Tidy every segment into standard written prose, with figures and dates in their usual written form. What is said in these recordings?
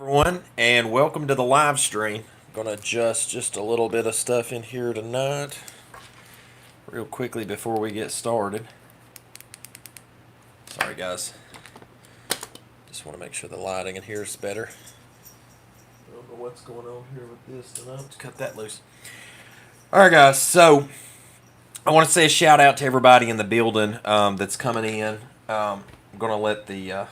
Everyone, and welcome to the live stream. I'm going to adjust just a little bit of stuff in here tonight, real quickly before we get started. Sorry, guys. Just want to make sure the lighting in here is better. I don't know what's going on here with this tonight. Let's cut that loose. All right, guys. So I want to say a shout out to everybody in the building that's coming in. I'm going to let the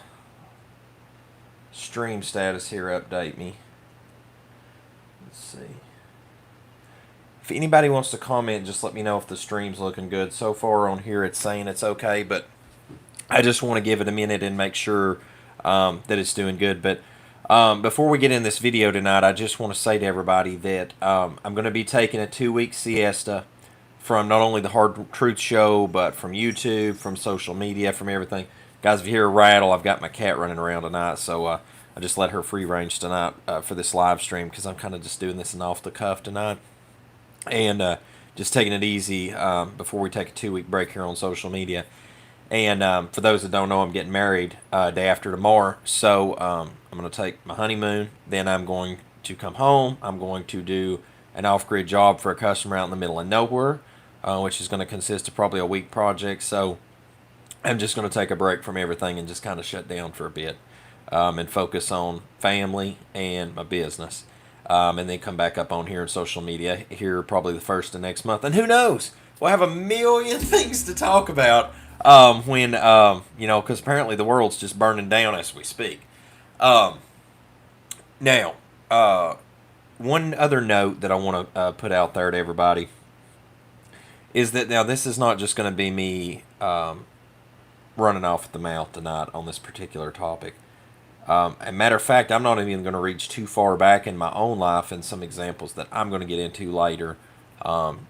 stream status here update me. Let's see. If anybody wants to comment, just let me know if the stream's looking good. So far on here, it's saying it's okay, but I just want to give it a minute and make sure that it's doing good. But before we get in this video tonight, I just want to say to everybody that I'm going to be taking a 2-week siesta from not only the Hard Truth Show, but from YouTube, from social media, from everything. Guys, if you hear a rattle, I've got my cat running around tonight, so I just let her free range tonight for this live stream because I'm kind of just doing this in off the cuff tonight. And just taking it easy before we take a 2-week break here on social media. And for those that don't know, I'm getting married day after tomorrow. So I'm going to take my honeymoon. Then I'm going to come home. I'm going to do an off-grid job for a customer out in the middle of nowhere, which is going to consist of probably a week project. So I'm just going to take a break from everything and just kind of shut down for a bit and focus on family and my business. And then come back up on here in social media here probably the first of next month. And who knows? We'll have a million things to talk about when, because apparently the world's just burning down as we speak. Now, one other note that I want to put out there to everybody is that now this is not just going to be me running off at the mouth tonight on this particular topic. As a matter of fact, I'm not even going to reach too far back in my own life and some examples that I'm going to get into later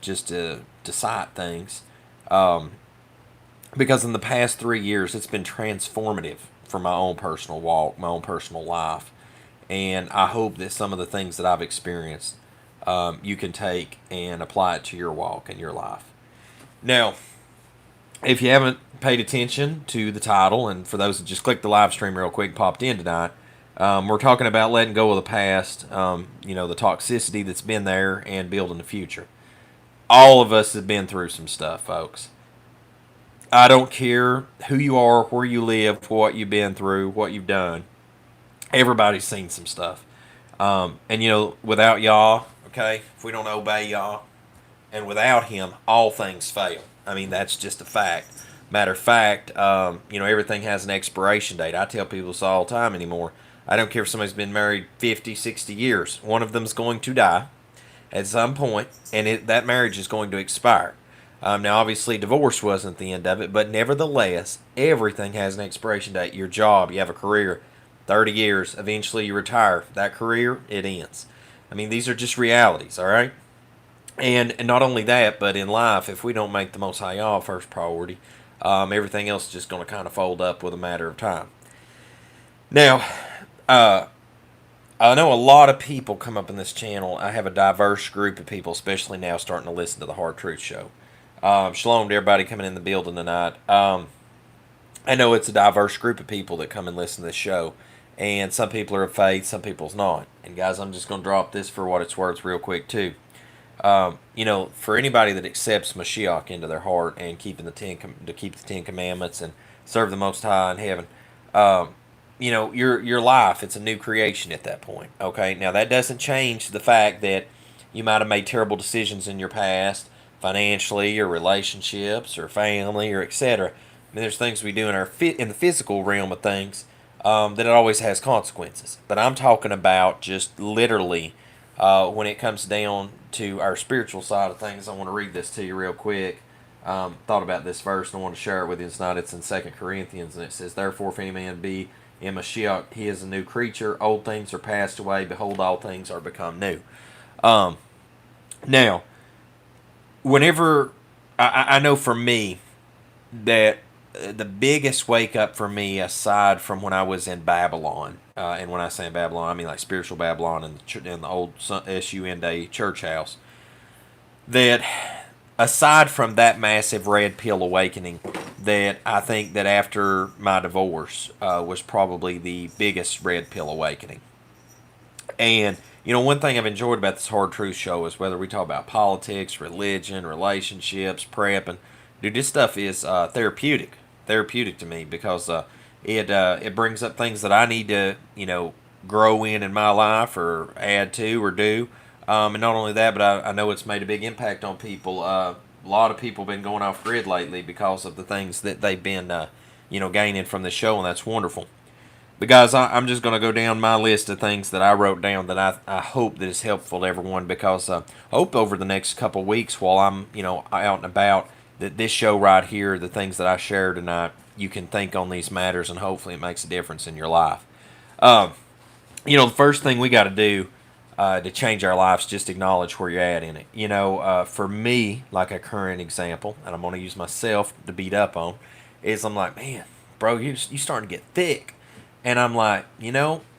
just to cite things. Because in the past 3 years, it's been transformative for my own personal walk, my own personal life. And I hope that some of the things that I've experienced, you can take and apply it to your walk and your life. Now, if you haven't paid attention to the title, and for those that just clicked the live stream real quick, popped in tonight, we're talking about letting go of the past, the toxicity that's been there, and building the future. All of us have been through some stuff, folks. I don't care who you are, where you live, what you've been through, what you've done. Everybody's seen some stuff. Without Yah, okay, if we don't obey Yah, and without Him, all things fail. I mean, that's just a fact. Matter of fact, everything has an expiration date. I tell people this all the time anymore. I don't care if somebody's been married 50, 60 years. One of them's going to die at some point, and that marriage is going to expire. Now, obviously, divorce wasn't the end of it, but nevertheless, everything has an expiration date. Your job, you have a career, 30 years, eventually you retire. That career, it ends. I mean, these are just realities, all right? And not only that, but in life, if we don't make the Most High Yah first priority, everything else is just going to kind of fold up with a matter of time. Now, I know a lot of people come up in this channel. I have a diverse group of people, especially now starting to listen to the Hard Truth Show. Shalom to everybody coming in the building tonight. I know it's a diverse group of people that come and listen to this show. And some people are of faith, some people's not. And guys, I'm just going to drop this for what it's worth real quick too. For anybody that accepts Mashiach into their heart and keep the Ten Commandments and serve the Most High in heaven, your life, it's a new creation at that point. Okay, now that doesn't change the fact that you might have made terrible decisions in your past, financially, or relationships, or family, or etc. I mean, there's things we do in the physical realm of things that it always has consequences. But I'm talking about just literally when it comes down to our spiritual side of things. I want to read this to you real quick. Thought about this verse and I want to share it with you tonight. It's in 2 Corinthians, and it says, "Therefore, if any man be in Mashiach, he is a new creature. Old things are passed away. Behold, all things are become new." Now, whenever I know for me that the biggest wake up for me, aside from when I was in Babylon, and when I say in Babylon, I mean like spiritual Babylon in the old SUND church house, that aside from that massive red pill awakening, that I think that after my divorce was probably the biggest red pill awakening. And one thing I've enjoyed about this Hard Truth show is whether we talk about politics, religion, relationships, prep, and dude, this stuff is therapeutic to me because it brings up things that I need to grow in my life or add to or do. And not only that, but I know it's made a big impact on people. A lot of people have been going off grid lately because of the things that they've been gaining from the show, and that's wonderful. But guys, I'm just going to go down my list of things that I wrote down that I hope that is helpful to everyone because I hope over the next couple of weeks while I'm out and about that this show right here, the things that I share tonight, you can think on these matters and hopefully it makes a difference in your life. The first thing we got to do to change our lives, just acknowledge where you're at in it. For me, like a current example, and I'm going to use myself to beat up on, is I'm like, man, bro, you starting to get thick. And I'm like,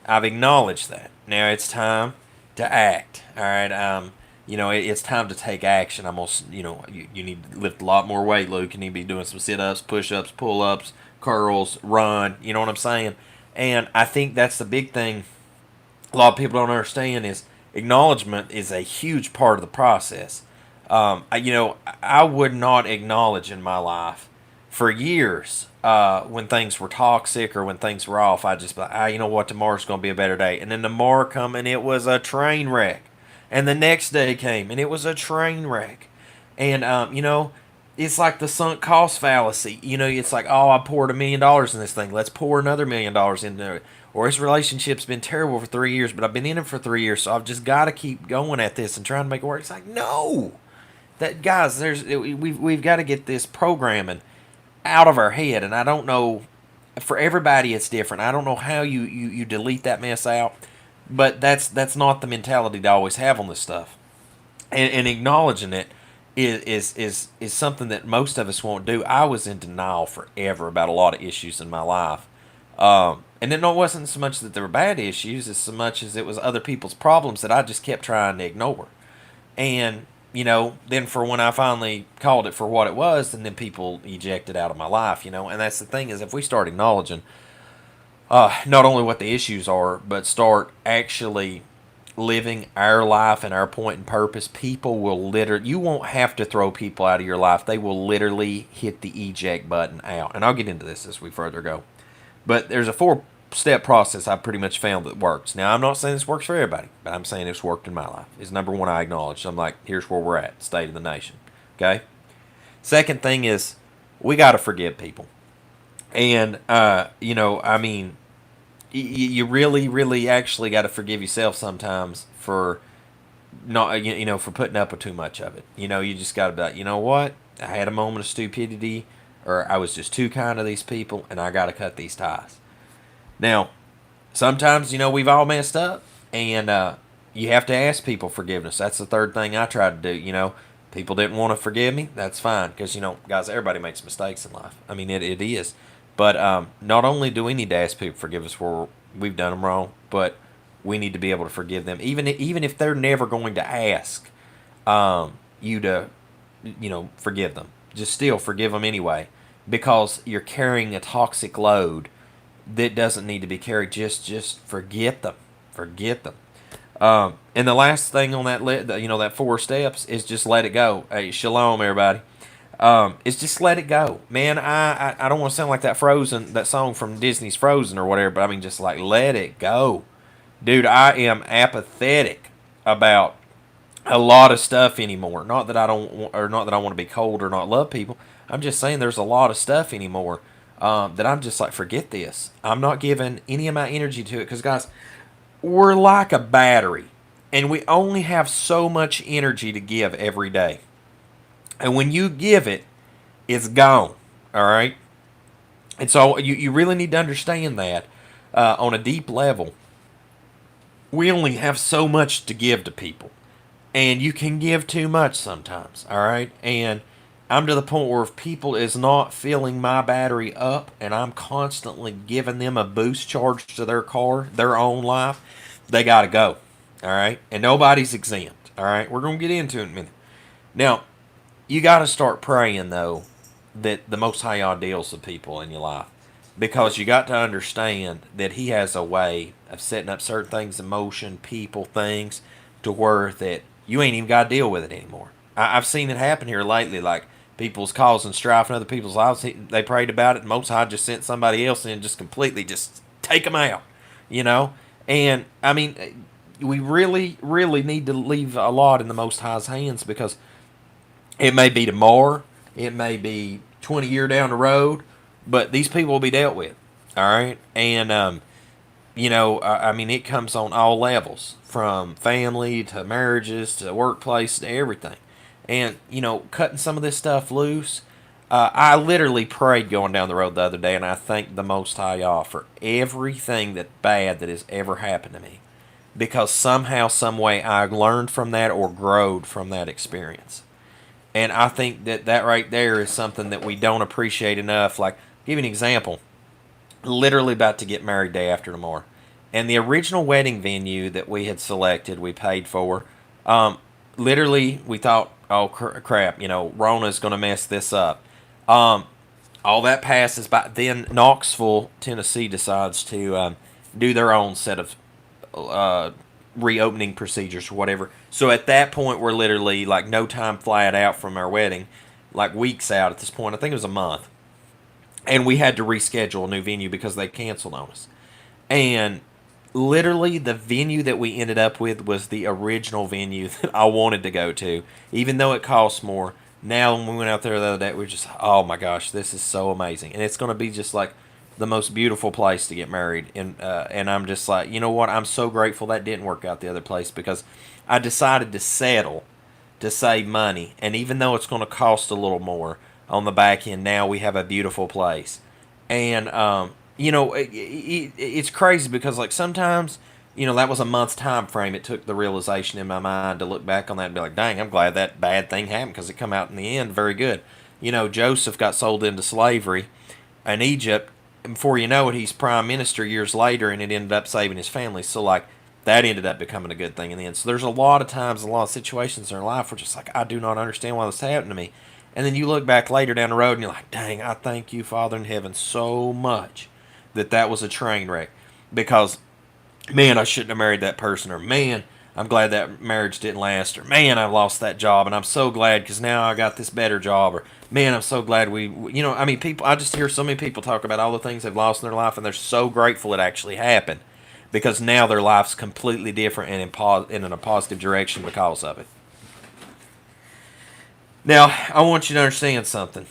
I've acknowledged that. Now it's time to act. All right. It's time to take action. I'm gonna, you need to lift a lot more weight, Luke. You need to be doing some sit-ups, push-ups, pull-ups, curls, run. You know what I'm saying? And I think that's the big thing a lot of people don't understand is acknowledgement is a huge part of the process. I would not acknowledge in my life for years when things were toxic or when things were off. I just be like, you know what, tomorrow's going to be a better day. And then tomorrow come and it was a train wreck. And the next day came and it was a train wreck. And, it's like the sunk cost fallacy. It's like, oh, I poured $1 million in this thing. Let's pour another $1 million into it. Or this relationship's been terrible for 3 years, but I've been in it for 3 years, so I've just got to keep going at this and trying to make it work. It's like, no, that guys, we've got to get this programming out of our head, and I don't know. For everybody, it's different. I don't know how you delete that mess out, but that's not the mentality to always have on this stuff, and acknowledging it is something that most of us won't do. I was in denial forever about a lot of issues in my life. And it wasn't so much that there were bad issues as so much as it was other people's problems that I just kept trying to ignore. And, then for when I finally called it for what it was, and then people ejected out of my life, and that's the thing is if we start acknowledging not only what the issues are, but start actually living our life and our point and purpose, people will you won't have to throw people out of your life. They will literally hit the eject button out. And I'll get into this as we further go. But there's a 4-step process I pretty much found that works. Now, I'm not saying this works for everybody, but I'm saying it's worked in my life. Is number one, I acknowledge. I'm like, here's where we're at, state of the nation. Okay? Second thing is, we got to forgive people. And, you really, really actually got to forgive yourself sometimes for not, for putting up with too much of it. You just got to be like, you know what? I had a moment of stupidity, or I was just too kind to these people, and I got to cut these ties. Now, sometimes, we've all messed up, and you have to ask people forgiveness. That's the third thing I try to do. People didn't want to forgive me. That's fine, because, guys, everybody makes mistakes in life. I mean, it is. But not only do we need to ask people to forgive us where we've done them wrong, but we need to be able to forgive them, even if they're never going to ask you to, forgive them. Just still forgive them anyway, because you're carrying a toxic load that doesn't need to be carried. Just forget them. Forget them. And the last thing on that list, that 4 steps is just let it go. Hey, shalom, everybody. It's just let it go, man. I don't want to sound like that song from Disney's Frozen or whatever, but I mean just like let it go, dude. I am apathetic about a lot of stuff anymore. Not that I don't, or not that I want to be cold or not love people. I'm just saying there's a lot of stuff anymore that I'm just like, forget this. I'm not giving any of my energy to it because, guys, we're like a battery, and we only have so much energy to give every day. And when you give it, it's gone. All right? And so you really need to understand that on a deep level. We only have so much to give to people. And you can give too much sometimes. All right? And I'm to the point where if people is not filling my battery up and I'm constantly giving them a boost charge to their car, their own life, they got to go. All right? And nobody's exempt. All right? We're going to get into it in a minute. Now, you got to start praying, though, that the Most High God deals with people in your life. because you got to understand that he has a way of setting up certain things in motion, people, things, to where that you ain't even got to deal with it anymore. I've seen it happen here lately, like people's causing strife in other people's lives. They prayed about it, and Most High just sent somebody else in, just completely just take them out, you know. And I mean, we really, really need to leave a lot in the Most High's hands, because it may be tomorrow, it may be 20 years down the road, but these people will be dealt with. All right, and I mean, it comes on all levels, from family to marriages to workplace to everything. And, cutting some of this stuff loose, I literally prayed going down the road the other day, and I thank the Most High Yah for everything that bad that has ever happened to me. Because somehow, some way, I learned from that or growed from that experience. And I think that that right there is something that we don't appreciate enough. Like, give you an example. Literally about to get married day after tomorrow. And the original wedding venue that we had selected, we paid for, literally we thought, oh crap, Rona's going to mess this up. All that passes by. Then Knoxville, Tennessee decides to do their own set of reopening procedures or whatever. So at that point, we're literally like no time flat out from our wedding, like weeks out at this point. I think it was a month. And we had to reschedule a new venue because they canceled on us. And literally, the venue that we ended up with was the original venue that I wanted to go to, even though it costs more. Now, when we went out there the other day, we were just, oh my gosh, this is so amazing. And it's going to be just like the most beautiful place to get married. And I'm just like, you know what? I'm so grateful that didn't work out the other place, because I decided to settle to save money. And even though it's going to cost a little more on the back end, now we have a beautiful place. And, it's crazy because, like, sometimes, that was a month's time frame. It took the realization in my mind to look back on that and be like, dang, I'm glad that bad thing happened, because it come out in the end very good. Joseph got sold into slavery in Egypt, and before you know it, he's prime minister years later, and it ended up saving his family. So, like, that ended up becoming a good thing in the end. So there's a lot of times, a lot of situations in our life where just like, I do not understand why this happened to me. And then you look back later down the road and you're like, dang, I thank you, Father in heaven, so much that was a train wreck. Because, man, I shouldn't have married that person. Or, man, I'm glad that marriage didn't last. Or, man, I lost that job, and I'm so glad because now I got this better job. Or, man, I'm so glad people, I just hear so many people talk about all the things they've lost in their life, and they're so grateful it actually happened, because now their life's completely different and in a positive direction because of it. Now, I want you to understand something.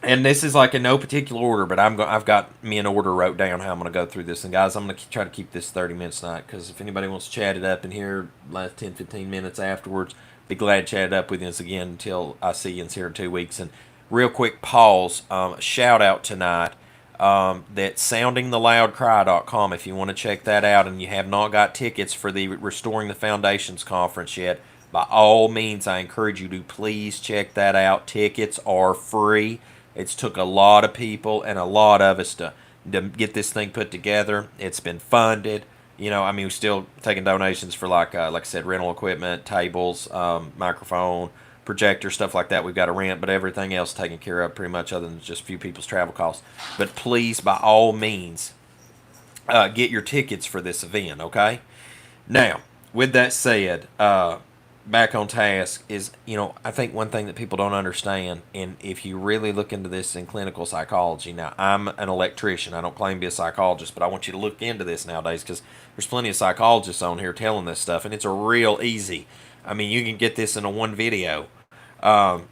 And this is like in no particular order, but I've got me an order wrote down how I'm going to go through this. And guys, I'm going to try to keep this 30 minutes tonight, because if anybody wants to chat it up in here last 10, 15 minutes afterwards, be glad to chat it up with you again until I see you in here in 2 weeks. And real quick pause, shout out tonight, that soundingtheloudcry.com. If you want to check that out and you have not got tickets for the Restoring the Foundations conference yet, by all means, I encourage you to please check that out. Tickets are free. It's took a lot of people and a lot of us to get this thing put together. It's been funded. We're still taking donations for like I said, rental equipment, tables, microphone, projector, stuff like that. We've got a rent, but everything else taken care of pretty much, other than just a few people's travel costs. But please, by all means, get your tickets for this event, okay? Now, with that said, back on task is, I think one thing that people don't understand, and if you really look into this in clinical psychology, now I'm an electrician, I don't claim to be a psychologist, but I want you to look into this nowadays, because there's plenty of psychologists on here telling this stuff, and it's a real easy. I mean, you can get this in a one video.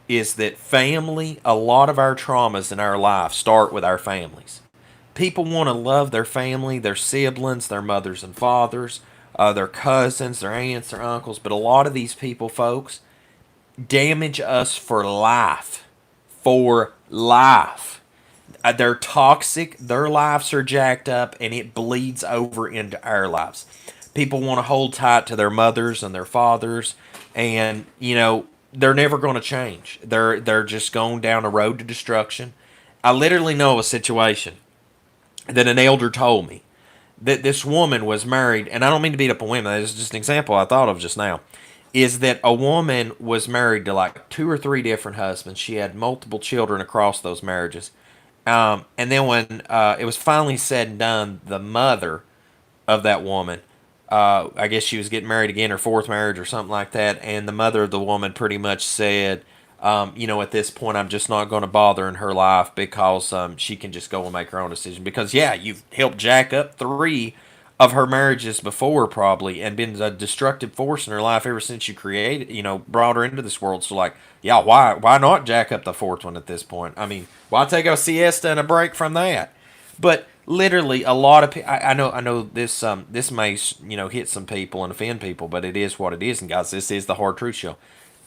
Is that family, a lot of our traumas in our life start with our families. People want to love their family, their siblings, their mothers and fathers, their cousins, their aunts, their uncles. But a lot of these people, folks, damage us for life. For life. They're toxic, their lives are jacked up, and it bleeds over into our lives. People want to hold tight to their mothers and their fathers, and, they're never going to change. They're just going down a road to destruction. I literally know a situation that an elder told me, that this woman was married, and I don't mean to beat up on women, this is just an example I thought of just now, is that a woman was married to like 2 or 3 different husbands. She had multiple children across those marriages, And then when it was finally said and done, the mother of that woman, I guess she was getting married again, her fourth marriage or something like that, and the mother of the woman pretty much said, at this point, I'm just not going to bother in her life because she can just go and make her own decision. Because, yeah, you've helped jack up three of her marriages before, probably, and been a destructive force in her life ever since you created, brought her into this world. So, like, yeah, why not jack up the fourth one at this point? I mean, why take a siesta and a break from that? But literally, a lot of people. I know this may hit some people and offend people, but it is what it is. And guys, this is the hard truth show.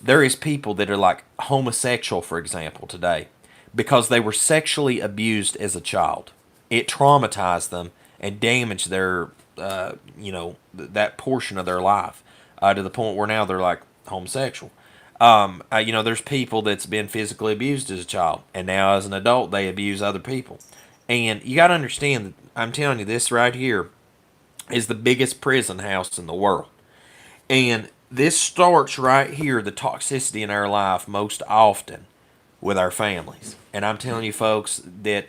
There is people that are like homosexual, for example, today, because they were sexually abused as a child. It traumatized them and damaged their, that portion of their life to the point where now they're like homosexual. There's people that's been physically abused as a child, and now as an adult, they abuse other people. And you got to understand that I'm telling you, this right here is the biggest prison house in the world. And this starts right here, the toxicity in our life, most often with our families. And I'm telling you, folks, that,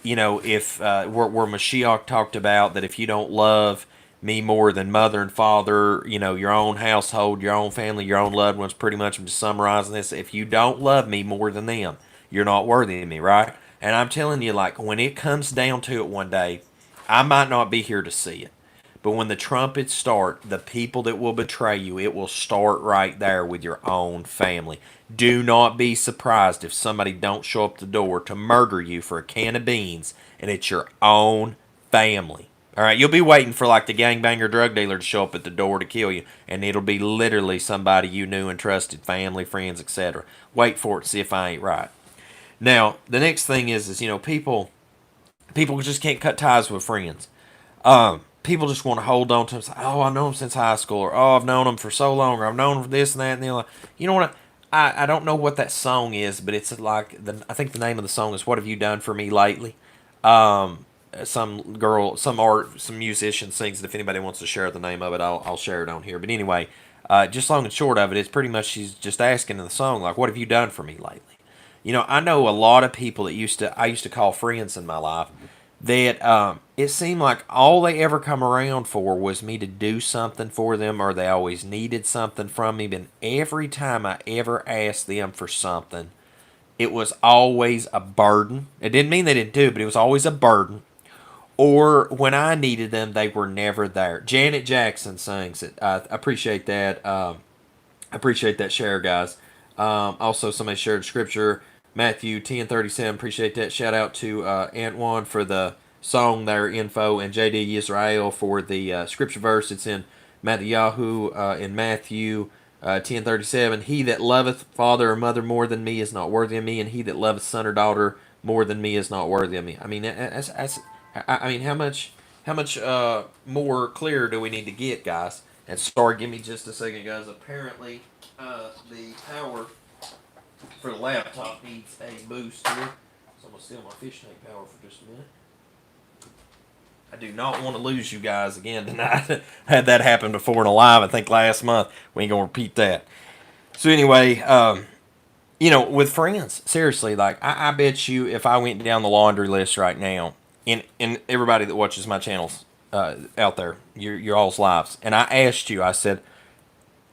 if where Mashiach talked about that if you don't love me more than mother and father, your own household, your own family, your own loved ones, pretty much, I'm just summarizing this. If you don't love me more than them, you're not worthy of me, right? And I'm telling you, like, when it comes down to it one day, I might not be here to see it. But when the trumpets start, the people that will betray you, it will start right there with your own family. Do not be surprised if somebody don't show up the door to murder you for a can of beans, and it's your own family. All right, you'll be waiting for like the gangbanger drug dealer to show up at the door to kill you, and it'll be literally somebody you knew and trusted, family, friends, etc. Wait for it, see if I ain't right. Now, the next thing is people just can't cut ties with friends. People just want to hold on to them. Say, oh, I know them since high school, or oh, I've known them for so long, or I've known them for this and that and the other. You know what? I don't know what that song is, but it's like I think the name of the song is "What Have You Done for Me Lately." Some girl, some musician sings it. If anybody wants to share the name of it, I'll share it on here. But anyway, just long and short of it, it's pretty much she's just asking in the song like, "What have you done for me lately?" I know a lot of people that I used to call friends in my life that it seemed like all they ever come around for was me to do something for them, or they always needed something from me. But every time I ever asked them for something, it was always a burden. It didn't mean they didn't do it, but it was always a burden. Or when I needed them, they were never there. Janet Jackson sings it. I appreciate that. I appreciate that share, guys. Also, somebody shared scripture, Matthew 10:37. Appreciate that. Shout out to Antoine for the song there, info, and JD Israel for the scripture verse. It's in Matthew in Matthew 10:37. He that loveth father or mother more than me is not worthy of me, and he that loveth son or daughter more than me is not worthy of me. I mean, I mean, how much more clear do we need to get, guys? And sorry, give me just a second, guys. Apparently, the power for the laptop needs a boost here. So I'm going to steal my fish tank power for just a minute. I do not want to lose you guys again tonight. Had that happen before in a live, I think last month. We ain't going to repeat that. So anyway, with friends, seriously, like I bet you if I went down the laundry list right now, and everybody that watches my channels out there, your all's lives, and I asked you, I said,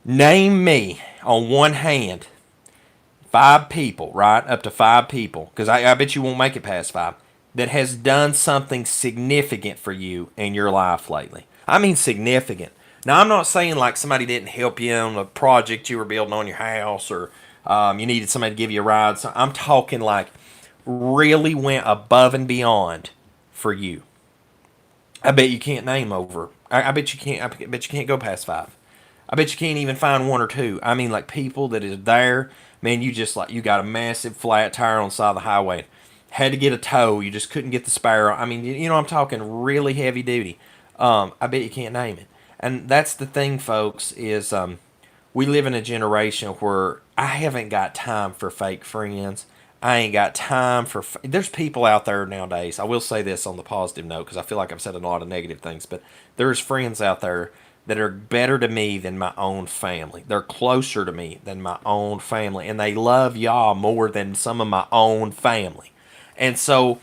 name me on one hand 5 people, right? Up to 5 people, because I bet you won't make it past 5, that has done something significant for you in your life lately. I mean significant. Now, I'm not saying like somebody didn't help you on a project you were building on your house, or you needed somebody to give you a ride. So I'm talking like really went above and beyond for you. I bet you can't name over. I bet you can't. I bet you can't go past 5. I bet you can't even find 1 or 2. I mean, like people that is there, man. You just like you got a massive flat tire on the side of the highway. Had to get a tow. You just couldn't get the spare. I mean, I'm talking really heavy duty. I bet you can't name it. And that's the thing, folks, is we live in a generation where I haven't got time for fake friends. I ain't got time for. There's people out there nowadays. I will say this on the positive note because I feel like I've said a lot of negative things, but there's friends out there that are better to me than my own family. They're closer to me than my own family, and they love y'all more than some of my own family. And so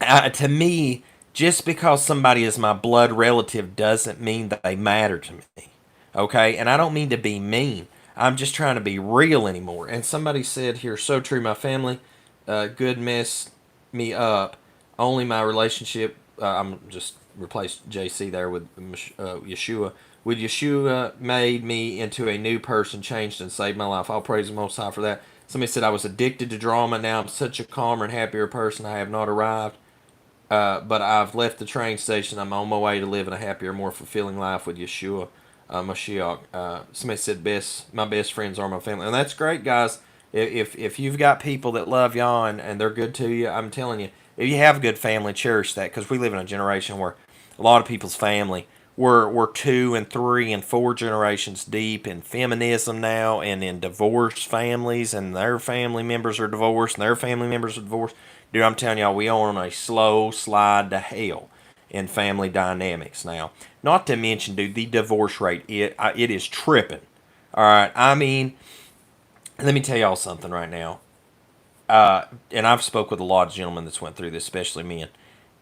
To me, just because somebody is my blood relative doesn't mean that they matter to me. Okay? And I don't mean to be mean. I'm just trying to be real anymore. And somebody said here, so true, my family good mess me up. Only my relationship, I'm just replaced JC there with Yeshua. With Yeshua made me into a new person, changed and saved my life. I'll praise the Most High for that. Somebody said I was addicted to drama. Now I'm such a calmer and happier person. I have not arrived. But I've left the train station. I'm on my way to living a happier, more fulfilling life with Yeshua Mashiach. Somebody said, my best friends are my family. And that's great, guys. If you've got people that love y'all and they're good to you, I'm telling you, if you have a good family, cherish that, because we live in a generation where a lot of people's family, we're 2 and 3 and 4 generations deep in feminism now, and in divorced families, and their family members are divorced and their family members are divorced. Dude, I'm telling y'all, we are on a slow slide to hell in family dynamics now. Not to mention, dude, the divorce rate, it is tripping. All right, I mean, let me tell y'all something right now. And I've spoke with a lot of gentlemen that's went through this, especially men,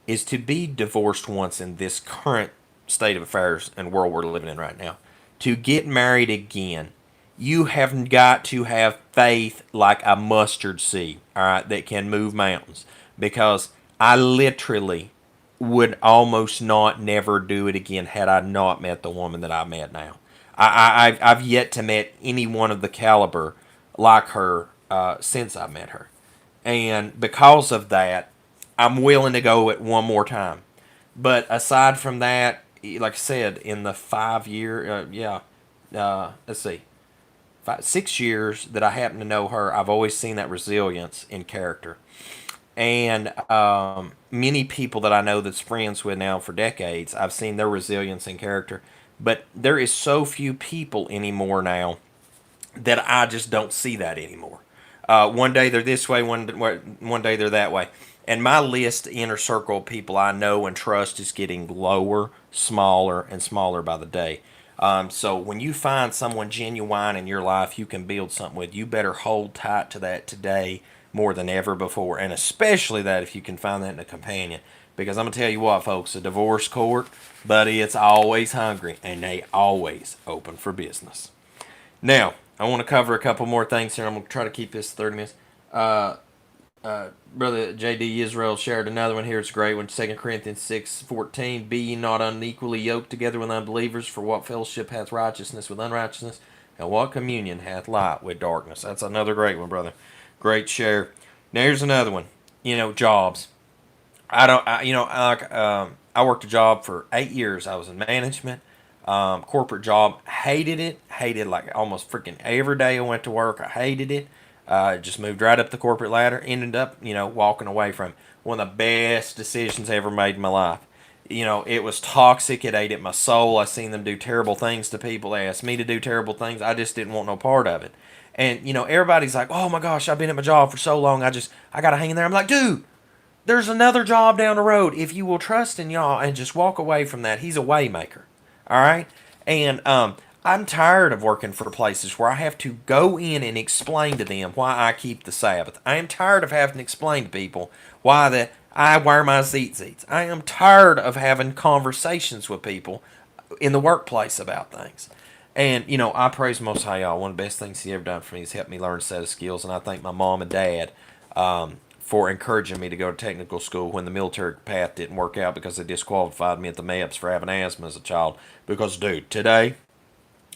is to be divorced once in this current state of affairs and world we're living in right now. To get married again, you have got to have faith like a mustard seed, all right, that can move mountains. Because I literally would almost not never do it again had I not met the woman that I met now. I've yet to met anyone of the caliber like her since I met her. And because of that, I'm willing to go it one more time. But aside from that, like I said, in the 5 year, let's see, 6 years that I happen to know her, I've always seen that resilience in character. And many people that I know that's friends with now for decades, I've seen their resilience in character. But there is so few people anymore now that I just don't see that anymore. One day they're this way, one day they're that way. And my list, inner circle of people I know and trust, is getting lower, smaller, and smaller by the day. So when you find someone genuine in your life you can build something with, you better hold tight to that today more than ever before. And especially that if you can find that in a companion. Because I'm going to tell you what, folks, a divorce court, buddy, it's always hungry, and they always open for business. Now, I want to cover a couple more things here. I'm going to try to keep this 30 minutes. Brother J.D. Israel shared another one here. It's a great one. 2 Corinthians 6:14. Be ye not unequally yoked together with unbelievers, for what fellowship hath righteousness with unrighteousness, and what communion hath light with darkness. That's another great one, brother. Great share. Now, here's another one. Jobs. I worked a job for 8 years. I was in management. Corporate job. Hated it. Hated like almost freaking every day I went to work. I hated it. Just moved right up the corporate ladder. Ended up, walking away from one of the best decisions I ever made in my life. It was toxic. It ate at my soul. I seen them do terrible things to people. They asked me to do terrible things. I just didn't want no part of it. And, everybody's like, oh my gosh, I've been at my job for so long. I got to hang in there. I'm like, dude, there's another job down the road. If you will trust in y'all and just walk away from that, he's a waymaker. All right? And I'm tired of working for places where I have to go in and explain to them why I keep the Sabbath. I am tired of having to explain to people why I wear my tzitzits. I am tired of having conversations with people in the workplace about things. And, I praise Most High, y'all. One of the best things He ever done for me is helped me learn a set of skills. And I thank my mom and dad for encouraging me to go to technical school when the military path didn't work out, because they disqualified me at the MEPS for having asthma as a child. Because, dude, today,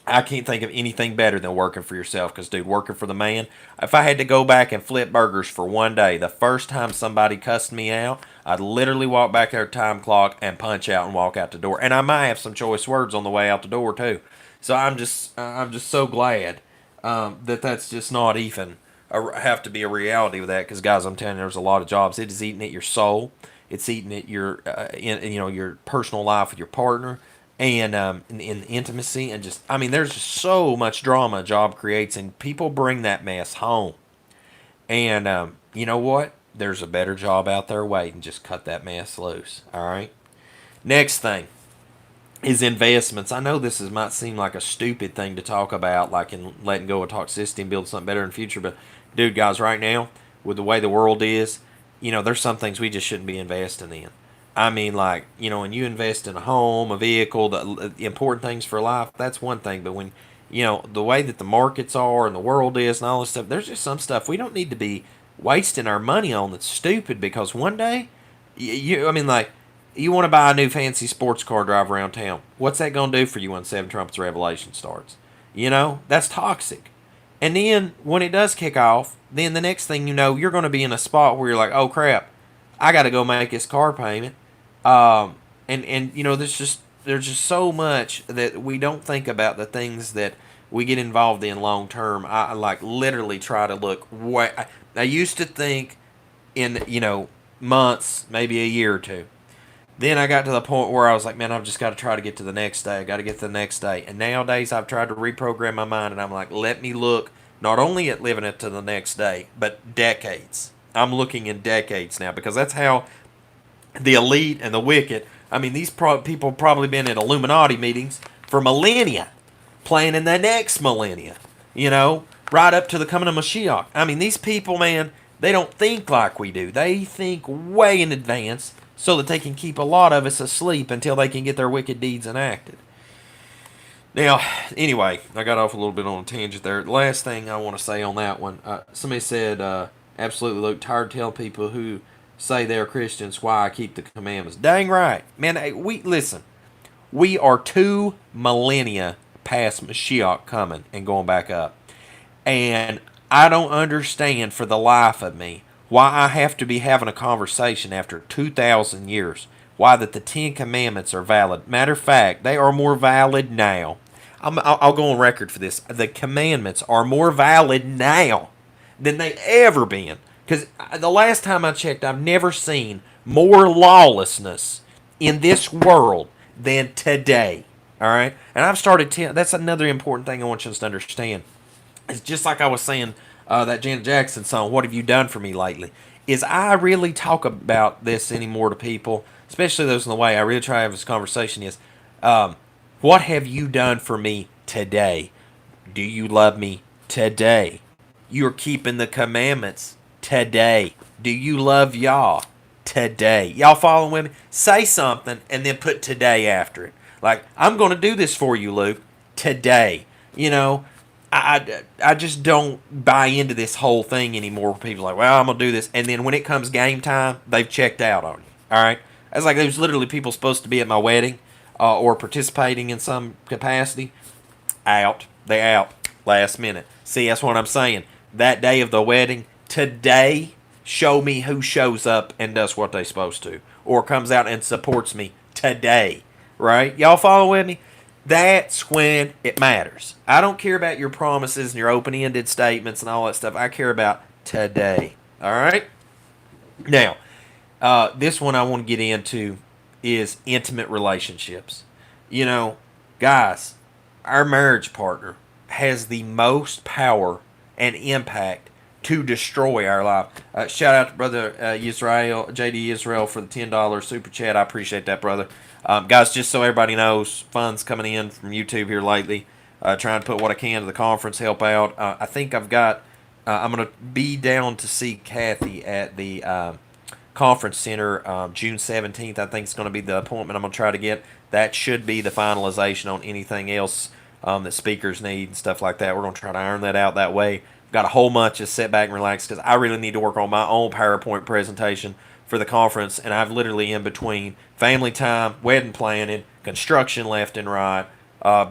I can't think of anything better than working for yourself. Because, dude, working for the man, if I had to go back and flip burgers for one day, the first time somebody cussed me out, I'd literally walk back their time clock and punch out and walk out the door. And I might have some choice words on the way out the door, too. So I'm just so glad that that's just not even have to be a reality with that. Because, guys, I'm telling you, there's a lot of jobs. It is eating at your soul. It's eating at your your personal life with your partner, and in intimacy, and just, there's just so much drama a job creates, and people bring that mess home. And you know what? There's a better job out there waiting. Just cut that mess loose. All right. Next thing is investments. I know might seem like a stupid thing to talk about, like in letting go of toxicity and build something better in the future. But, dude, guys, right now, with the way the world is, there's some things we just shouldn't be investing in. I mean, like, when you invest in a home, a vehicle, the important things for life, that's one thing. But when, the way that the markets are and the world is and all this stuff, there's just some stuff we don't need to be wasting our money on that's stupid because one day, I mean, like, you want to buy a new fancy sports car, drive around town. What's that going to do for you when Seven Trumpets Revelation starts? That's toxic. And then when it does kick off, then the next thing you know, you're going to be in a spot where you're like, oh crap, I got to go make this car payment. And there's just so much that we don't think about the things that we get involved in long term. I like literally try to look way. I used to think in months, maybe a year or two. Then I got to the point where I was like, man, I've just got to try to get to the next day. I got to get to the next day. And nowadays I've tried to reprogram my mind and I'm like, let me look not only at living it to the next day, but decades. I'm looking in decades now because that's how the elite and the wicked, I mean, these people probably been in Illuminati meetings for millennia, planning the next millennia, right up to the coming of Mashiach. I mean, these people, man, they don't think like we do. They think way in advance so that they can keep a lot of us asleep until they can get their wicked deeds enacted. Now, anyway, I got off a little bit on a tangent there. The last thing I want to say on that one, somebody said, absolutely, Luke, tired of telling people who say they're Christians why I keep the commandments. Dang right. Man, listen, we are 2 millennia past Mashiach coming and going back up. And I don't understand for the life of me why I have to be having a conversation after 2,000 years, why that the 10 Commandments are valid. Matter of fact, they are more valid now. I'll go on record for this. The commandments are more valid now than they ever been. Because the last time I checked, I've never seen more lawlessness in this world than today. All right? And I've started that's another important thing I want you to understand. It's just like I was saying, that Janet Jackson song, What Have You Done For Me Lately? Is I really talk about this anymore to people, especially those in the way. I really try to have this conversation is, what have you done for me today? Do you love me today? You're keeping the commandments today. Do you love y'all today? Y'all following with me? Say something and then put today after it. Like, I'm going to do this for you, Luke, today. I just don't buy into this whole thing anymore. People are like, well, I'm going to do this. And then when it comes game time, they've checked out on you. All right? It's like there's literally people supposed to be at my wedding or participating in some capacity. Out. They're out. Last minute. See, that's what I'm saying. That day of the wedding, today, show me who shows up and does what they're supposed to. Or comes out and supports me today. Right? Y'all follow with me? That's when it matters. I don't care about your promises and your open-ended statements and all that stuff. I care about today. All right? Now, this one I want to get into is intimate relationships. Guys, our marriage partner has the most power and impact to destroy our life. Shout out to Brother Israel, JD Israel, for the $10 super chat. I appreciate that, brother. Guys, just so everybody knows, funds coming in from YouTube here lately. Trying to put what I can to the conference, help out. I think I've got, I'm going to be down to see Kathy at the conference center June 17th. I think it's going to be the appointment I'm going to try to get. That should be the finalization on anything else that speakers need and stuff like that. We're going to try to iron that out that way. Got a whole bunch of sit back and relax because I really need to work on my own PowerPoint presentation for the conference, and I've literally in between family time, wedding planning, construction left and right,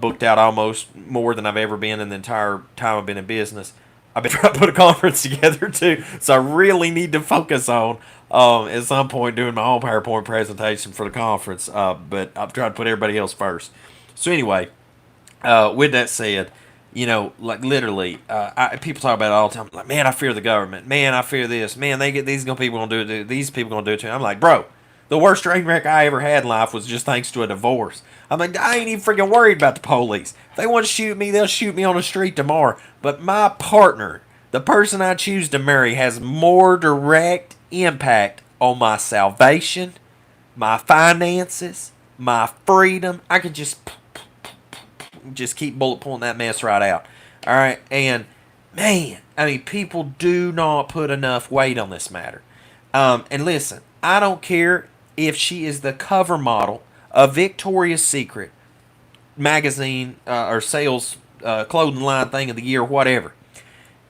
booked out almost more than I've ever been in the entire time I've been in business. I've been trying to put a conference together too, so I really need to focus on at some point doing my own PowerPoint presentation for the conference, but I'm trying to put everybody else first. So anyway, with that said, like literally, people talk about it all the time. Like, man, I fear the government. Man, I fear this. Man, these people gonna do it. These people gonna do it to me. I'm like, bro, the worst train wreck I ever had in life was just thanks to a divorce. I'm like, I ain't even freaking worried about the police. If they want to shoot me, they'll shoot me on the street tomorrow. But my partner, the person I choose to marry, has more direct impact on my salvation, my finances, my freedom. I could just keep bullet pulling that mess right out. All right. And man, I mean, people do not put enough weight on this matter. And listen, I don't care if she is the cover model of Victoria's Secret magazine or sales clothing line thing of the year, whatever.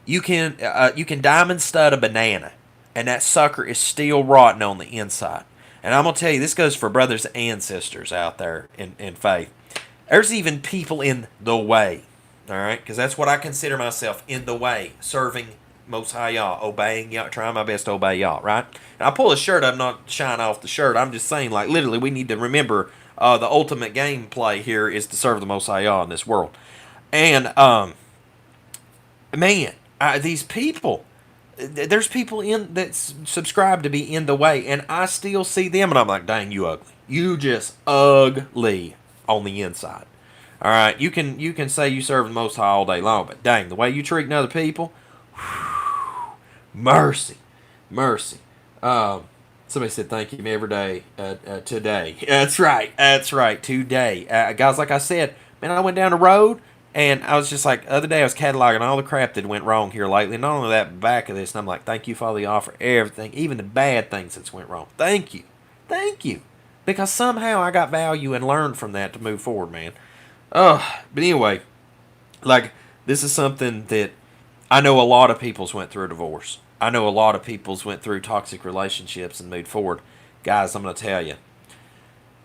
You can diamond stud a banana, and that sucker is still rotten on the inside. And I'm gonna tell you, this goes for brothers and sisters out there in faith. There's even people in the way, all right, because that's what I consider myself, in the way, serving Most High Yah, obeying Yah, trying my best to obey Yah, right? And I pull a shirt, I'm not shying off the shirt. I'm just saying, like, literally, we need to remember the ultimate gameplay here is to serve the Most High Yah in this world. And man, these people, there's people in that subscribe to be in the way, and I still see them, and I'm like, dang, you ugly, you just ugly on the inside. All right, you can say you serve the Most High all day long, but dang, the way you treat other people, mercy, mercy. Somebody said thank you every day today. That's right, today. Guys, like I said, man, I went down the road and I was just like, the other day I was cataloging all the crap that went wrong here lately. Not only that, back of this, and I'm like, thank you, Father Y'all, for everything, even the bad things that's went wrong. Thank you. Thank you. Because somehow I got value and learned from that to move forward, man. But anyway, like, this is something that I know a lot of people's went through a divorce. I know a lot of people's went through toxic relationships and moved forward. Guys, I'm going to tell you,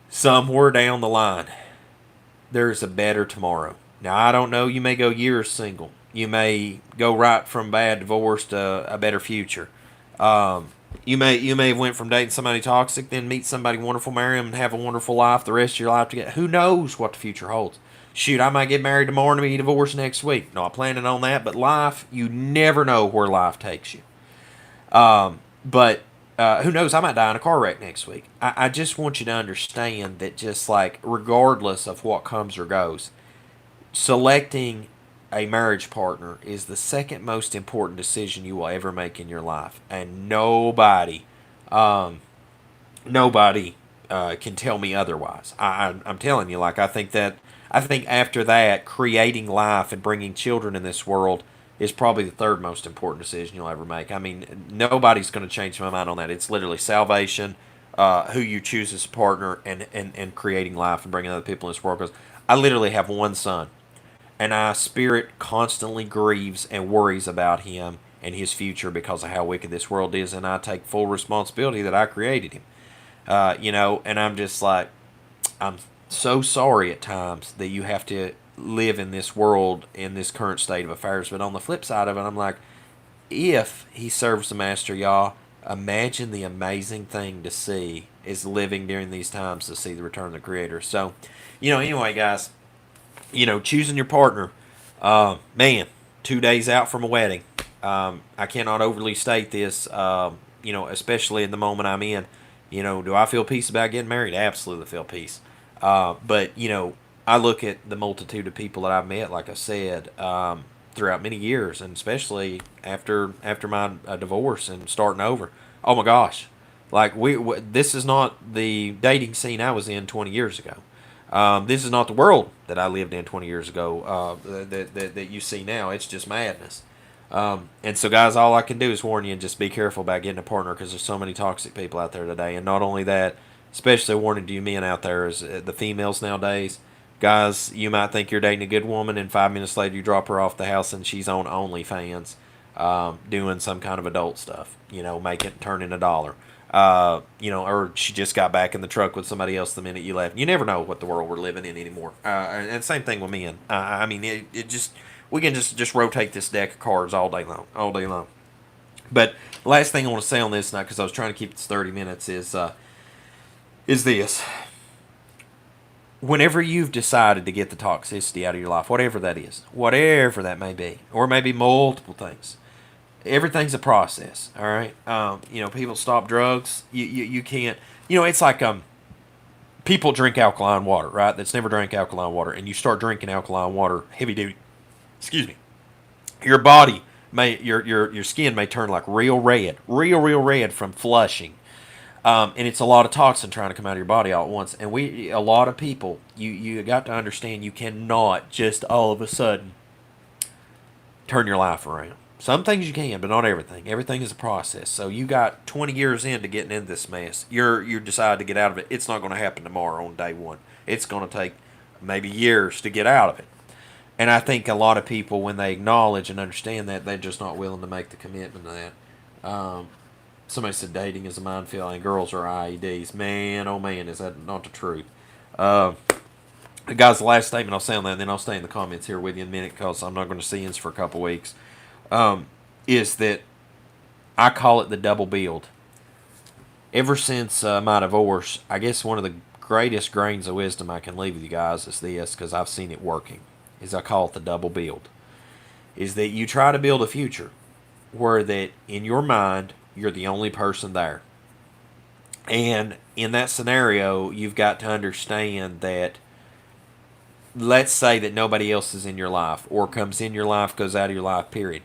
somewhere down the line, there's a better tomorrow. Now, I don't know, you may go years single. You may go right from bad divorce to a better future. You may have went from dating somebody toxic, then meet somebody wonderful, marry them, and have a wonderful life the rest of your life together. Who knows what the future holds? Shoot, I might get married tomorrow and be divorced next week. Not planning on that, but life, you never know where life takes you. But who knows? I might die in a car wreck next week. I just want you to understand that, just like, regardless of what comes or goes, selecting a marriage partner is the second most important decision you will ever make in your life, and nobody can tell me otherwise. I'm telling you, like, I think after that, creating life and bringing children in this world is probably the third most important decision you'll ever make. I mean, nobody's going to change my mind on that. It's literally salvation, who you choose as a partner, and creating life and bringing other people in this world. Because I literally have one son, and my spirit constantly grieves and worries about him and his future because of how wicked this world is, and I take full responsibility that I created him. And I'm just like, I'm so sorry at times that you have to live in this world in this current state of affairs. But on the flip side of it, I'm like, if he serves the Master Yah, imagine the amazing thing to see is living during these times to see the return of the Creator. So, anyway, guys, choosing your partner, man, 2 days out from a wedding. I cannot overly state this, especially in the moment I'm in. Do I feel peace about getting married? Absolutely feel peace. But I look at the multitude of people that I've met, like I said, throughout many years, and especially after my divorce and starting over. Oh my gosh, like this is not the dating scene I was in 20 years ago. This is not the world that I lived in 20 years ago. That you see now, it's just madness. And so, guys, all I can do is warn you and just be careful about getting a partner, because there's so many toxic people out there today. And not only that, especially warning to you men out there, is the females nowadays. Guys, you might think you're dating a good woman, and 5 minutes later you drop her off the house and she's on OnlyFans, doing some kind of adult stuff, turning $1. Or she just got back in the truck with somebody else the minute you left. You never know what the world we're living in anymore. And same thing with men. I mean, we can just rotate this deck of cards all day long. But last thing I want to say on this, now, because I was trying to keep this 30 minutes, is this. Whenever you've decided to get the toxicity out of your life, whatever that is, whatever that may be, or maybe multiple things, everything's a process. All right. People stop drugs. You can't. It's like people drink alkaline water, right? That's never drank alkaline water, and you start drinking alkaline water, heavy duty. Excuse me. Your body your skin may turn like real red from flushing. And it's a lot of toxin trying to come out of your body all at once. And a lot of people, you got to understand, you cannot just all of a sudden turn your life around. Some things you can, but not everything. Everything is a process. So you got 20 years into getting into this mess. You decide to get out of it. It's not going to happen tomorrow on day one. It's going to take maybe years to get out of it. And I think a lot of people, when they acknowledge and understand that, they're just not willing to make the commitment to that. Somebody said dating is a minefield and girls are IEDs. Man, oh man, is that not the truth? Uh, Guys, the last statement I'll say on that, and then I'll stay in the comments here with you in a minute because I'm not going to see you for a couple weeks, is that I call it the double build. Ever since my divorce, I guess one of the greatest grains of wisdom I can leave with you guys is this, because I've seen it working, is I call it the double build. Is that you try to build a future where that in your mind, you're the only person there. And in that scenario, you've got to understand that, let's say that nobody else is in your life or comes in your life, goes out of your life, period.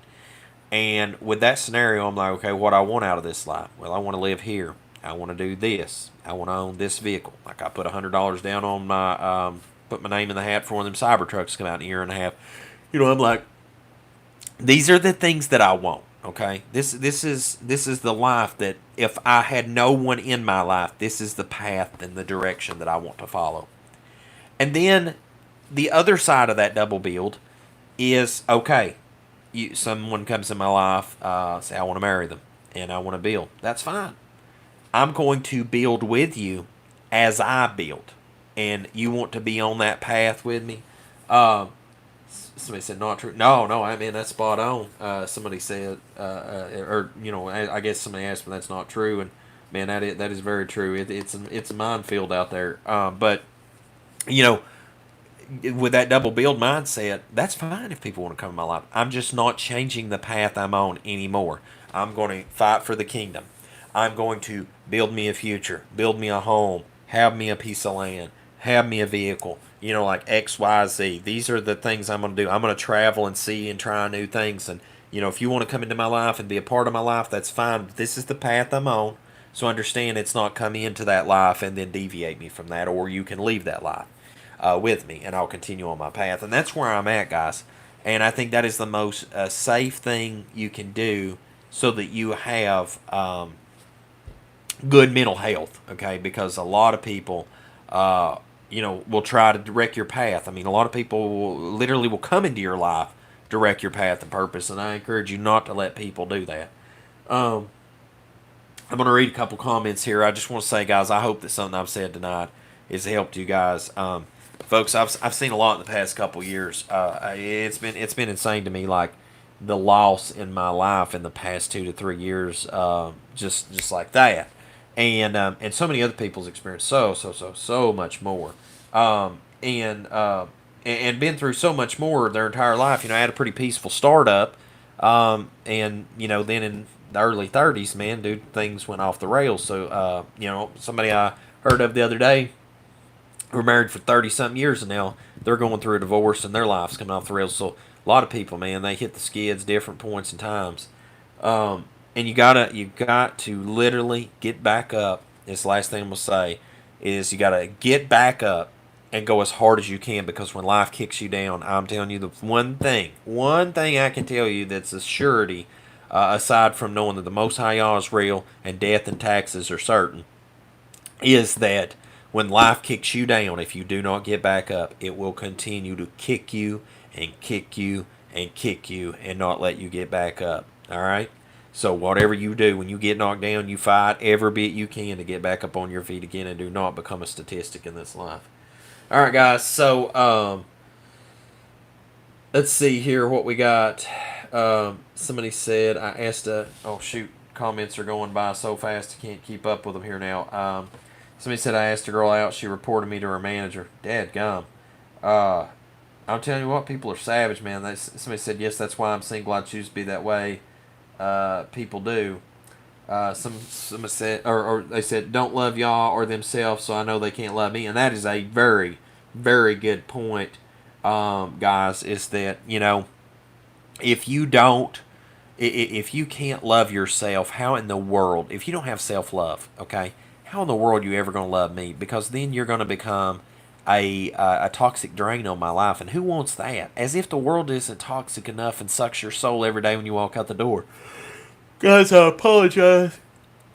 And with that scenario, I'm like, okay, what I want out of this life? Well, I want to live here. I want to do this. I want to own this vehicle. Like I put $100 down on my, put my name in the hat for one of them cyber trucks to come out in a year and a half. I'm like, these are the things that I want. Okay, this is the life that if I had no one in my life, this is the path and the direction that I want to follow. And then the other side of that double build is, okay, someone comes in my life, say I want to marry them and I want to build. That's fine. I'm going to build with you as I build, and you want to be on that path with me. Somebody said not true. No, I mean that's spot on. Somebody said, I guess somebody asked me that's not true, and man, that is very true. It's a minefield out there. But with that double build mindset, that's fine if people want to come in my life. I'm just not changing the path I'm on anymore. I'm going to fight for the kingdom. I'm going to build me a future, build me a home, have me a piece of land, have me a vehicle, like X, Y, Z. These are the things I'm going to do. I'm going to travel and see and try new things. And, if you want to come into my life and be a part of my life, that's fine. But this is the path I'm on. So understand it's not come into that life and then deviate me from that, or you can leave that life with me and I'll continue on my path. And that's where I'm at, guys. And I think that is the most safe thing you can do so that you have good mental health, okay? Because a lot of people, will try to direct your path. I mean, a lot of people literally will come into your life, direct your path and purpose, and I encourage you not to let people do that. I'm going to read a couple comments here. I just want to say, guys, I hope that something I've said tonight has helped you guys. Folks, I've seen a lot in the past couple years. It's been insane to me, like the loss in my life in the past 2 to 3 years, just like that. And so many other people's experienced so much more, and been through so much more their entire life. I had a pretty peaceful startup, and then in the early 30s, man, dude, things went off the rails. So somebody I heard of the other day, were married for 30 something years, and now they're going through a divorce and their life's coming off the rails. So a lot of people, man, they hit the skids different points and times. And you got to literally get back up. This last thing I'm gonna say is you gotta get back up and go as hard as you can, because when life kicks you down, I'm telling you the one thing I can tell you that's a surety, aside from knowing that the Most High Yah is real and death and taxes are certain, is that when life kicks you down, if you do not get back up, it will continue to kick you and kick you and kick you and not let you get back up. All right? So whatever you do, when you get knocked down, you fight every bit you can to get back up on your feet again and do not become a statistic in this life. All right, guys. So let's see here what we got. Somebody said, I asked oh shoot, comments are going by so fast I can't keep up with them here now. Somebody said I asked a girl out. She reported me to her manager. Dadgum. I'm telling you what, people are savage, man. Somebody said, yes, that's why I'm single. I choose to be that way. People do. Some said, or they said, don't love y'all or themselves, so I know they can't love me. And that is a very, very good point, guys, is that, if you don't, if you can't love yourself, how in the world, if you don't have self-love, okay, how in the world are you ever going to love me? Because then you're going to become a toxic drain on my life. And who wants that? As if the world isn't toxic enough and sucks your soul every day when you walk out the door. Guys, I apologize.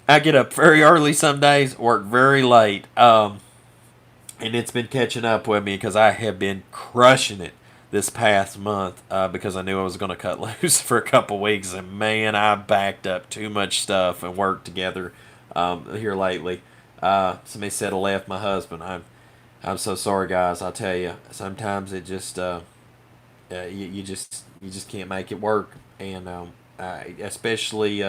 I get up very early some days, work very late, and it's been catching up with me because I have been crushing it this past month because I knew I was going to cut loose for a couple weeks, and man, I backed up too much stuff and worked together here lately. Somebody said I left my husband. I'm so sorry, guys. I tell you, sometimes it just you just can't make it work, and especially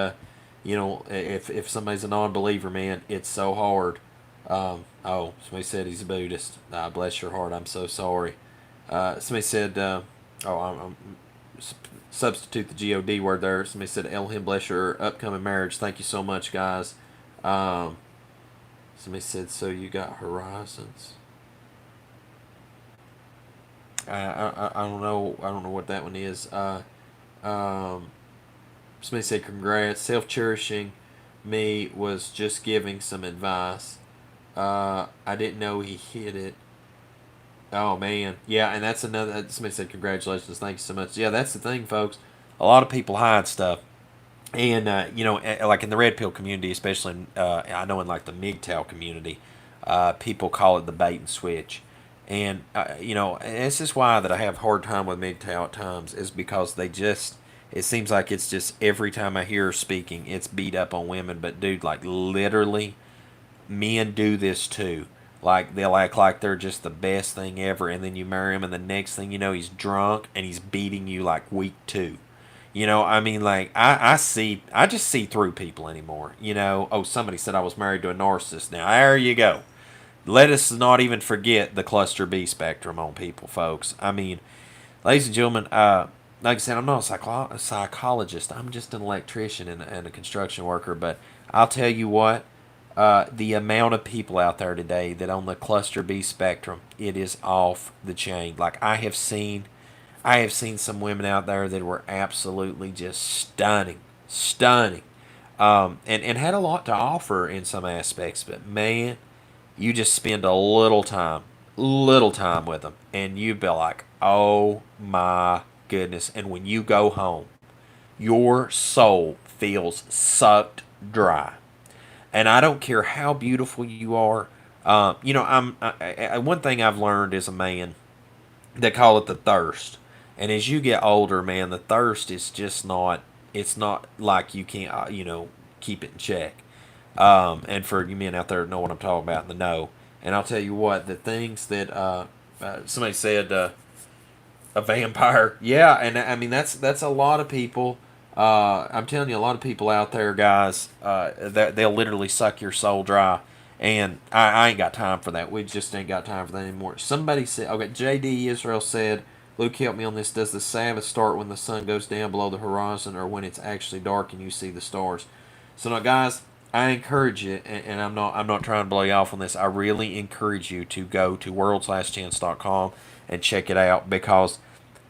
if somebody's a non-believer, man, it's so hard. Oh, somebody said he's a Buddhist. Bless your heart. I'm so sorry. Somebody said, I'm substitute the God word there. Somebody said, Elohim bless your upcoming marriage. Thank you so much, guys. Somebody said, so you got horizons. I don't know. I don't know what that one is. Somebody said, congrats. Self-cherishing me was just giving some advice. I didn't know he hit it. Oh man, yeah, and that's another. Somebody said congratulations, thank you so much. Yeah, that's the thing, folks. A lot of people hide stuff, and like in the red pill community, especially I know in like the MGTOW community, people call it the bait and switch, and this is why that I have a hard time with MGTOW at times is because they just. It seems like it's just every time I hear her speaking, it's beat up on women. But dude, like literally, men do this too. Like they'll act like they're just the best thing ever, and then you marry him, and the next thing you know, he's drunk and he's beating you like week two. I mean, like I just see through people anymore. Oh, somebody said I was married to a narcissist. Now there you go. Let us not even forget the cluster B spectrum on people, folks. I mean, ladies and gentlemen, like I said, I'm not a psychologist. I'm just an electrician and a construction worker. But I'll tell you what, the amount of people out there today that on the cluster B spectrum, it is off the chain. Like I have seen some women out there that were absolutely just stunning, stunning, and had a lot to offer in some aspects. But man, you just spend little time with them, and you be like, oh my goodness. And when you go home, your soul feels sucked dry. And I don't care how beautiful you are. One thing I've learned as a man, they call it the thirst. And as you get older, man, the thirst is just not. It's not like you can't, keep it in check. And for you men out there that know what I'm talking about, in the know. And I'll tell you what, the things that somebody said, a vampire, yeah, and I mean that's a lot of people. I'm telling you, a lot of people out there, guys, that they'll literally suck your soul dry. And I ain't got time for that. We just ain't got time for that anymore. Somebody said, okay, JD Israel said, Luke, help me on this. Does the Sabbath start when the sun goes down below the horizon or when it's actually dark and you see the stars? So now, guys, I encourage you, and I'm not trying to blow you off on this. I really encourage you to go to worldslastchance.com and check it out because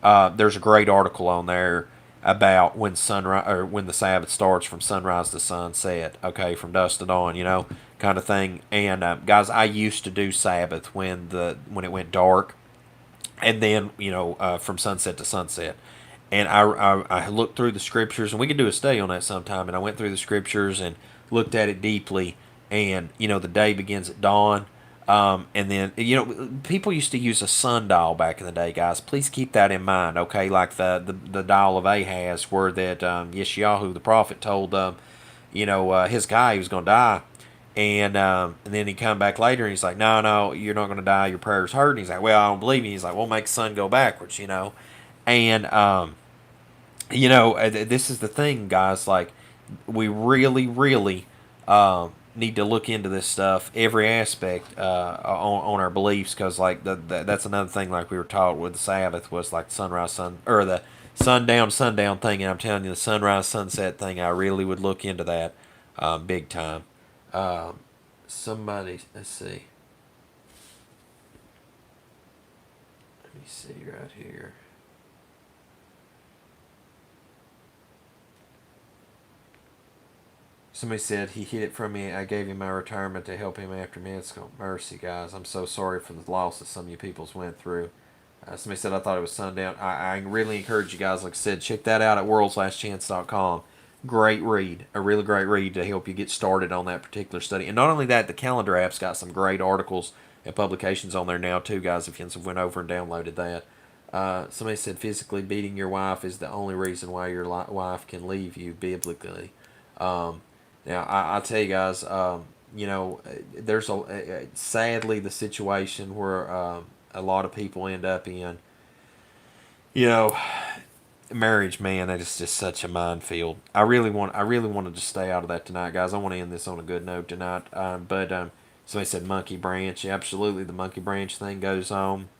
there's a great article on there about when sunrise or when the Sabbath starts from sunrise to sunset. Okay, from dusk to dawn, kind of thing. And guys, I used to do Sabbath when it went dark, and then from sunset to sunset. And I looked through the scriptures, and we could do a study on that sometime. And I went through the scriptures and looked at it deeply. And the day begins at dawn. And then people used to use a sundial back in the day, guys. Please keep that in mind, okay? Like the dial of Ahaz, where that Yeshayahu the prophet told his guy he was going to die. And then he come back later and he's like, no, you're not going to die. Your prayers hurt. And he's like, well, I don't believe you. He's like, well, make the sun go backwards. And this is the thing, guys. Like, we really, really need to look into this stuff, every aspect on our beliefs, because like that's another thing. Like we were taught with the Sabbath was like the sundown thing. And I'm telling you, the sunrise sunset thing, I really would look into that big time. Somebody, let's see. Let me see right here. Somebody said he hid it from me. I gave him my retirement to help him after med school. Mercy, guys. I'm so sorry for the loss that some of you peoples went through. Somebody said I thought it was sundown. I really encourage you guys, like I said, check that out at worldslastchance.com. Great read. A really great read to help you get started on that particular study. And not only that, the calendar app's got some great articles and publications on there now too, guys, if you went over and downloaded that. Somebody said physically beating your wife is the only reason why your wife can leave you biblically. Now, I tell you guys, there's sadly the situation where a lot of people end up in, you know, marriage, man. That is just such a minefield. I really wanted to stay out of that tonight, guys. I want to end this on a good note tonight. But somebody said monkey branch. Yeah, absolutely, the monkey branch thing goes on.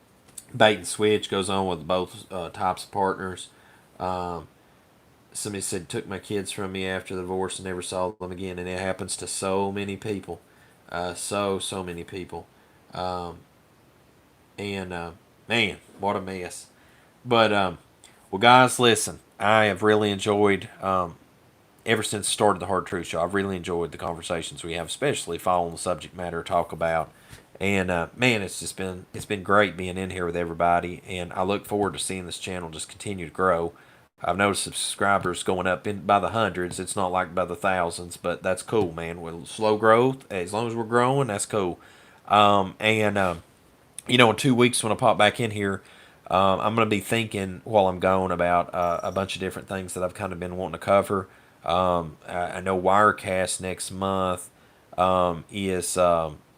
Bait and switch goes on with both types of partners. Somebody said took my kids from me after the divorce and never saw them again, and it happens to so many people, so many people, and man, what a mess. But well, guys, listen, I have really enjoyed ever since the start of the Hard Truth Show. I've really enjoyed the conversations we have, especially following the subject matter talk about. And man, it's been great being in here with everybody, and I look forward to seeing this channel just continue to grow. I've noticed subscribers going up by the hundreds. It's not like by the thousands, but that's cool, man. With slow growth, as long as we're growing, that's cool. In 2 weeks when I pop back in here, I'm going to be thinking while I'm gone about a bunch of different things that I've kind of been wanting to cover. I know Wirecast next month is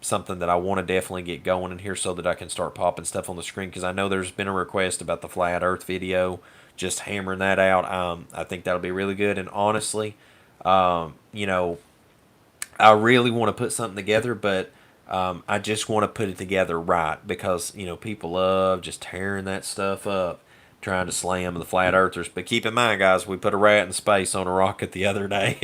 something that I want to definitely get going in here so that I can start popping stuff on the screen, because I know there's been a request about the Flat Earth video, just hammering that out. I think that'll be really good. And honestly, I really want to put something together, but I just want to put it together right, because people love just tearing that stuff up, trying to slam the flat earthers. But keep in mind, guys, we put a rat in space on a rocket the other day.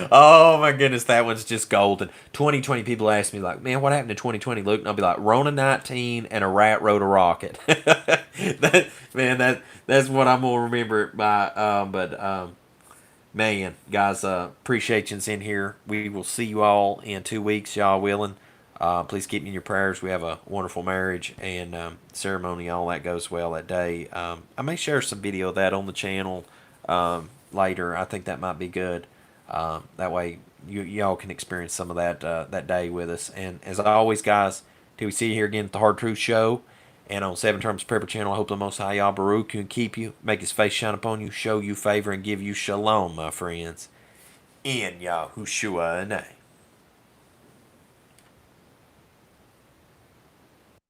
Oh my goodness, that one's just golden. 2020 people ask me like, man, what happened to 2020, Luke? And I'll be like, Rona 19 and a rat rode a rocket. That's what I'm gonna remember it by. Man, guys, appreciate you in here. We will see you all in 2 weeks, y'all willing. Please keep me in your prayers. We have a wonderful marriage and ceremony. All that goes well that day. I may share some video of that on the channel later. I think that might be good. That way, y'all can experience some of that day with us. And as always, guys, till we see you here again at the Hard Truth Show and on Seven Terms Prepper Channel, I hope the Most High Yah Baruch you and keep you, make His face shine upon you, show you favor, and give you shalom, my friends. In Yahushua name.